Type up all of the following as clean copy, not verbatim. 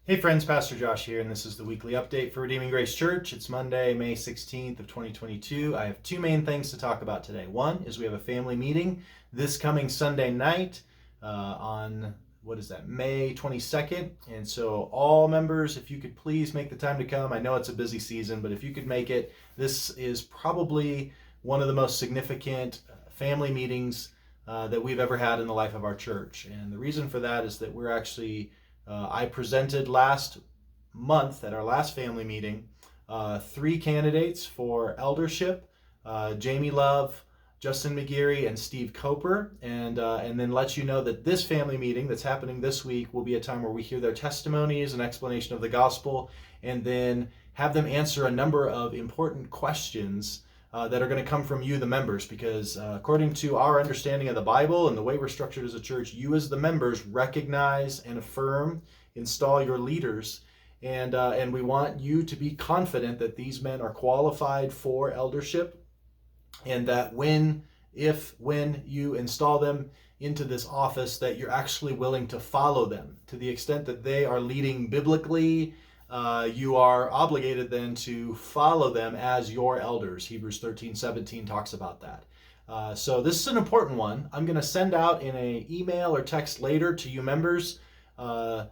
Hey friends, Pastor Josh here, and this is the weekly update for Redeeming Grace Church. It's Monday, May 16th of 2022. I have two main things to talk about today. One is we have a family meeting this coming Sunday night on, May 22nd. And so all members, if you could please make the time to come. I know it's a busy season, but if you could make it, this is probably one of the most significant family meetings that we've ever had in the life of our church. And the reason for that is that we're actually I presented last month at our last family meeting three candidates for eldership, Jamie Love, Justin McGeary, and Steve Coper, and then let you know that this family meeting that's happening this week will be a time where we hear their testimonies and explanation of the gospel, and then have them answer a number of important questions that are going to come from you, the members, because according to our understanding of the Bible and the way we're structured as a church, you as the members recognize and affirm, install your leaders, and we want you to be confident that these men are qualified for eldership, and that when you install them into this office, that you're actually willing to follow them to the extent that they are leading biblically. You are obligated then to follow them as your elders. Hebrews 13:17 talks about that. So this is an important one. I'm going to send out in an email or text later to you members the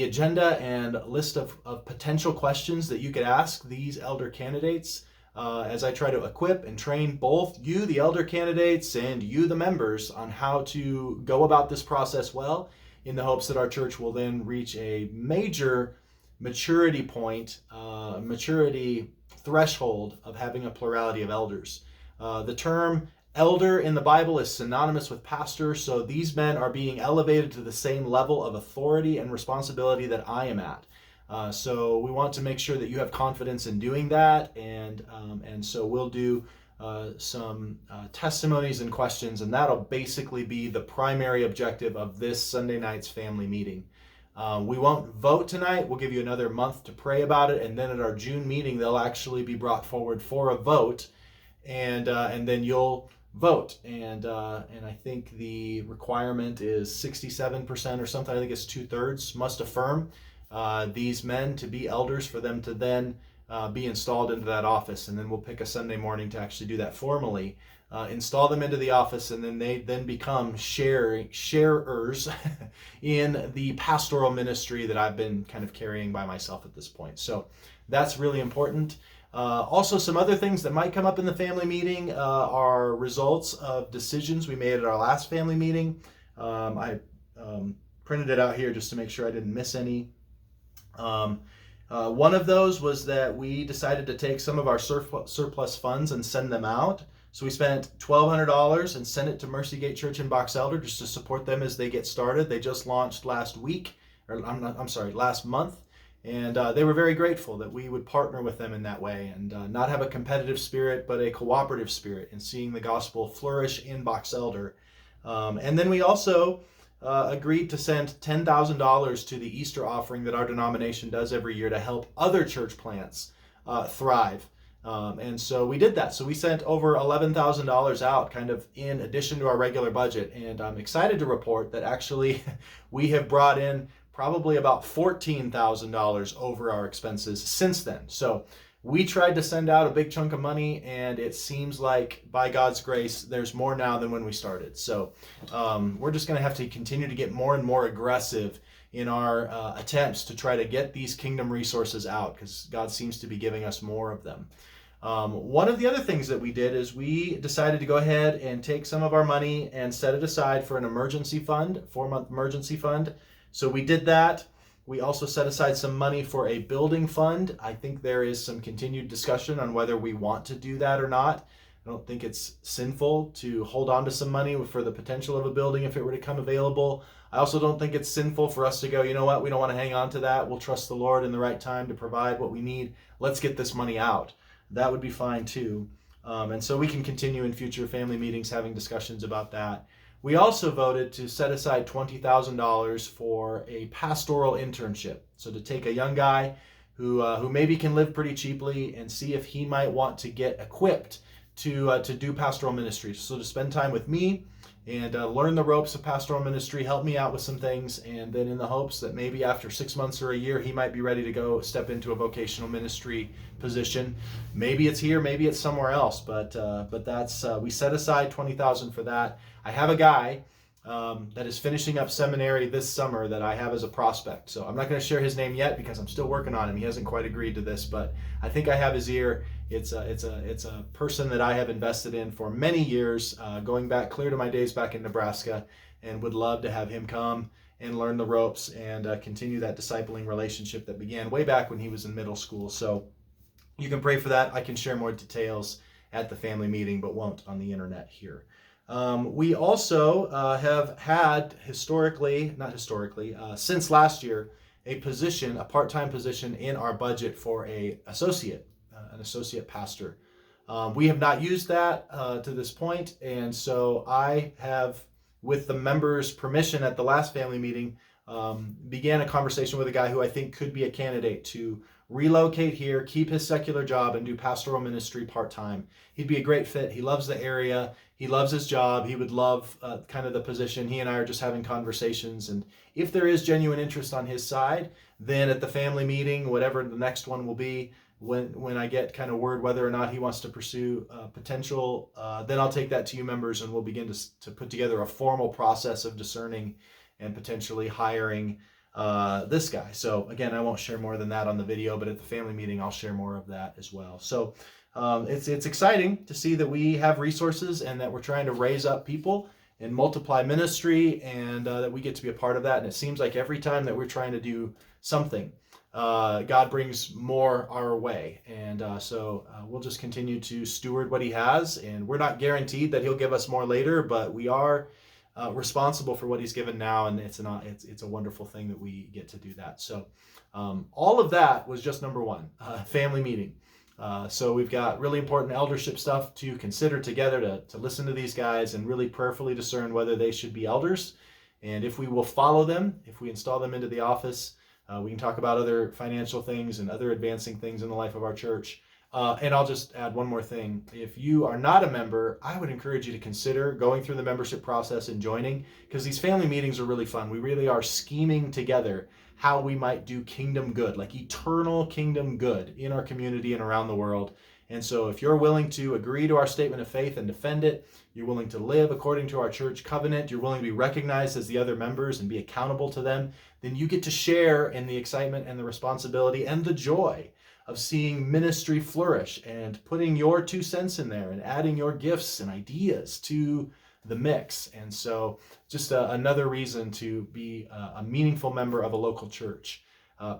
agenda and list of potential questions that you could ask these elder candidates as I try to equip and train both you, the elder candidates, and you, the members, on how to go about this process well, in the hopes that our church will then reach a major maturity point, maturity threshold of having a plurality of elders. The term elder in the Bible is synonymous with pastor, so these men are being elevated to the same level of authority and responsibility that I am at. So we want to make sure that you have confidence in doing that, and so we'll do some testimonies and questions, and that'll basically be the primary objective of this Sunday night's family meeting. We won't vote tonight. We'll give you another month to pray about it, and then at our June meeting, they'll actually be brought forward for a vote, and then you'll vote. And I think the requirement is 67% or something. I think it's 2/3 must affirm these men to be elders for them to then be installed into that office, and then we'll pick a Sunday morning to actually do that formally. Install them into the office, and then they then become sharers in the pastoral ministry that I've been kind of carrying by myself at this point. So that's really important. Also, some other things that might come up in the family meeting are results of decisions we made at our last family meeting. I printed it out here just to make sure I didn't miss any. One of those was that we decided to take some of our surplus funds and send them out. So we spent $1,200 and sent it to Mercy Gate Church in Box Elder just to support them as they get started. They just launched last month, and they were very grateful that we would partner with them in that way, and not have a competitive spirit, but a cooperative spirit in seeing the gospel flourish in Box Elder. And then we also agreed to send $10,000 to the Easter offering that our denomination does every year to help other church plants thrive. And so we did that. So we sent over $11,000 out, kind of in addition to our regular budget. And I'm excited to report that actually we have brought in probably about $14,000 over our expenses since then. So we tried to send out a big chunk of money, and it seems like by God's grace, there's more now than when we started. So we're just going to have to continue to get more and more aggressive in our attempts to try to get these kingdom resources out, because God seems to be giving us more of them. One of the other things that we did is we decided to go ahead and take some of our money and set it aside for an emergency fund, 4-month emergency fund. So we did that. We also set aside some money for a building fund. I think there is some continued discussion on whether we want to do that or not. I don't think it's sinful to hold on to some money for the potential of a building if it were to come available. I also don't think it's sinful for us to go, you know what, we don't want to hang on to that. We'll trust the Lord in the right time to provide what we need. Let's get this money out. That would be fine too. And so we can continue in future family meetings having discussions about that. We also voted to set aside $20,000 for a pastoral internship. So to take a young guy who maybe can live pretty cheaply and see if he might want to get equipped to do pastoral ministry. So to spend time with me and learn the ropes of pastoral ministry, help me out with some things, and then in the hopes that maybe after 6 months or a year, he might be ready to go step into a vocational ministry position. Maybe it's here, maybe it's somewhere else, but that's we set aside $20,000 for that. I have a guy that is finishing up seminary this summer that I have as a prospect. So I'm not going to share his name yet because I'm still working on him. He hasn't quite agreed to this, but I think I have his ear. It's a person that I have invested in for many years, going back clear to my days back in Nebraska, and would love to have him come and learn the ropes and continue that discipling relationship that began way back when he was in middle school. So you can pray for that. I can share more details at the family meeting, but won't on the internet here. We also have had since last year, a part-time position in our budget for an associate pastor. We have not used that to this point, and so I have, with the members' permission at the last family meeting, began a conversation with a guy who I think could be a candidate to relocate here, keep his secular job, and do pastoral ministry part-time. He'd be a great fit. He loves the area. He loves his job. He would love kind of the position. He and I are just having conversations, and if there is genuine interest on his side, then at the family meeting, whatever the next one will be, when I get kind of word whether or not he wants to pursue potential, then I'll take that to you members, and we'll begin to put together a formal process of discerning and potentially hiring this guy. So again, I won't share more than that on the video, but at the family meeting, I'll share more of that as well. So it's exciting to see that we have resources and that we're trying to raise up people and multiply ministry, and that we get to be a part of that. And it seems like every time that we're trying to do something, God brings more our way. And so we'll just continue to steward what he has, and we're not guaranteed that he'll give us more later, but we are responsible for what he's given now, and it's a wonderful thing that we get to do that. So all of that was just number one, family meeting. So we've got really important eldership stuff to consider together, to listen to these guys and really prayerfully discern whether they should be elders, and if we will follow them, if we install them into the office. We can talk about other financial things and other advancing things in the life of our church. And I'll just add one more thing. If you are not a member, I would encourage you to consider going through the membership process and joining, because these family meetings are really fun. We really are scheming together how we might do kingdom good, like eternal kingdom good in our community and around the world. And so if you're willing to agree to our statement of faith and defend it, you're willing to live according to our church covenant, you're willing to be recognized as the other members and be accountable to them, then you get to share in the excitement and the responsibility and the joy of seeing ministry flourish and putting your 2 cents in there and adding your gifts and ideas to the mix. And so just another reason to be a meaningful member of a local church.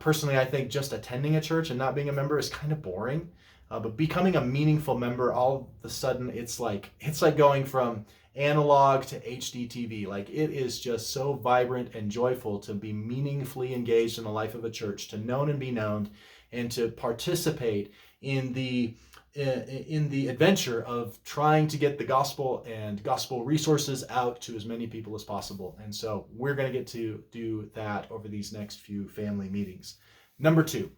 Personally, I think just attending a church and not being a member is kind of boring. But becoming a meaningful member, all of a sudden, it's like going from analog to HD TV. Like, it is just so vibrant and joyful to be meaningfully engaged in the life of a church, to know and be known, and to participate in the adventure of trying to get the gospel and gospel resources out to as many people as possible. And so we're going to get to do that over these next few family meetings. Number two,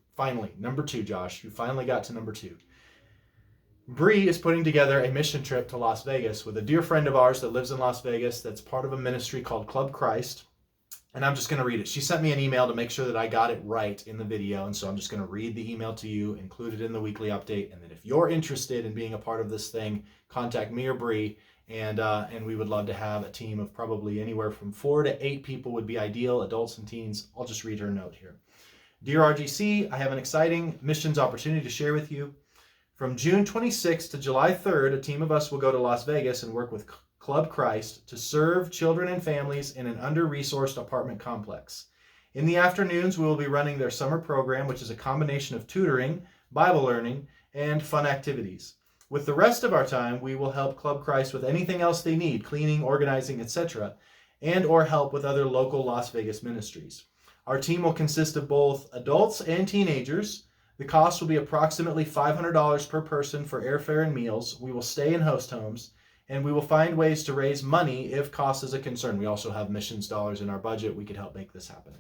Josh, you finally got to number 2. Bree is putting together a mission trip to Las Vegas with a dear friend of ours that lives in Las Vegas that's part of a ministry called Club Christ. And I'm just going to read it. She sent me an email to make sure that I got it right in the video. And so I'm just going to read the email to you, include it in the weekly update. And then if you're interested in being a part of this thing, contact me or Bree. And we would love to have a team of probably anywhere from 4 to 8 people would be ideal, adults and teens. I'll just read her note here. Dear RGC, I have an exciting missions opportunity to share with you. From June 26th to July 3rd, a team of us will go to Las Vegas and work with Club Christ to serve children and families in an under-resourced apartment complex. In the afternoons, we will be running their summer program, which is a combination of tutoring, Bible learning, and fun activities. With the rest of our time, we will help Club Christ with anything else they need, cleaning, organizing, etc., and or help with other local Las Vegas ministries. Our team will consist of both adults and teenagers. The cost will be approximately $500 per person for airfare and meals. We will stay in host homes, and we will find ways to raise money if cost is a concern. We also have missions dollars in our budget. We could help make this happen.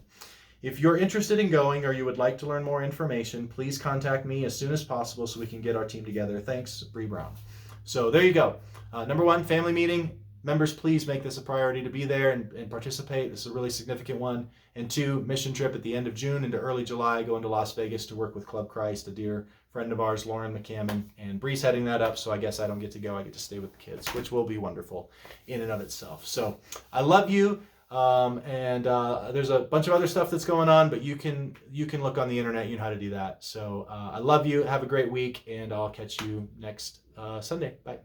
If you're interested in going or you would like to learn more information, please contact me as soon as possible so we can get our team together. Thanks, Bree Brown. So there you go. Number 1, family meeting. members, please make this a priority to be there and participate. This is a really significant one. And 2, mission trip at the end of June into early July, going to Las Vegas to work with Club Christ, a dear friend of ours, Lauren McCammon, and Bree's heading that up, so I guess I don't get to go. I get to stay with the kids, which will be wonderful in and of itself. So I love you. There's a bunch of other stuff that's going on, but you can look on the internet. You know how to do that. So I love you. Have a great week, and I'll catch you next Sunday. Bye.